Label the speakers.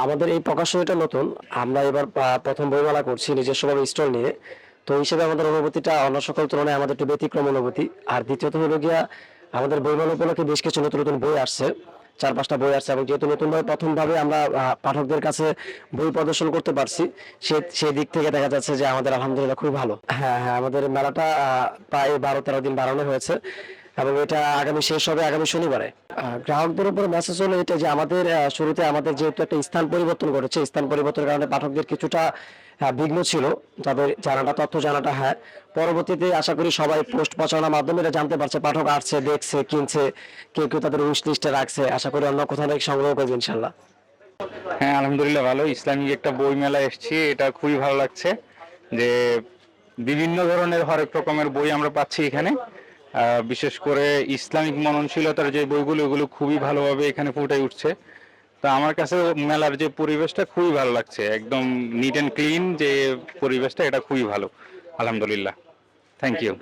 Speaker 1: আমাদের এই প্রকাশনীটা নতুন। আমরা এবার প্রথম বইমেলা করছি নিজস্বভাবে স্টল নিয়ে। তো এই হিসেবে আমাদের অনুভূতিটা অন্য সকল তুলনায় আমাদের একটু ব্যতিক্রম অনুভূতি। আর দ্বিতীয়ত হলো গিয়া আমাদের বইমেলা উপলক্ষে বেশ কিছু নতুন নতুন বই আসছে। ৪-৫ টা বই আসছে এবং যেহেতু নতুনভাবে প্রথমভাবে আমরা পাঠকদের কাছে বই প্রদর্শন করতে পারছি, সেই দিক থেকে দেখা যাচ্ছে যে আমাদের আলহামদুলিল্লাহ খুবই ভালো। হ্যাঁ, হ্যাঁ, আমাদের মেলাটা প্রায় ১২-১৩ দিন বাড়ানো হয়েছে এবং এটা আগামী শেষ হবে আগামী শনিবারে। গ্রাহকদের উপর মেসেজ হলো এটা যে আমাদের শুরুতে আমাদের যেহেতু একটা স্থান পরিবর্তন করেছে, স্থান পরিবর্তনের কারণে পাঠকদের কিছুটা বিঘ্ন ছিল। তাদের জানাটা তথ্য জানাটা, হ্যাঁ। পরবর্তীতে আশা করি সবাই পোস্ট প্রচারণার মাধ্যমে এটা জানতে পারছে। পাঠক আসছে, দেখছে, কিনছে। কেউ, কেউ তাদের উইশ লিস্টে রাখছে। আশা করি অন্য কোথাও থেকে সংগ্রহ করবে ইনশাআল্লাহ।
Speaker 2: হ্যাঁ, আলহামদুলিল্লাহ ভালো। ইসলামিক একটা বই মেলা এসেছি, এটা খুবই ভালো লাগছে যে বিভিন্ন ধরনের হরেক রকমের বই আমরা পাচ্ছি এখানে। বিশেষ করে ইসলামিক মননশীলতার যে বইগুলো, এগুলো খুবই ভালোভাবে এখানে ফুটে উঠছে। তো আমার কাছে মেলার যে পরিবেশটা খুবই ভালো লাগছে, একদম নিট অ্যান্ড ক্লিন যে পরিবেশটা, এটা খুবই ভালো। আলহামদুলিল্লাহ, থ্যাংক ইউ।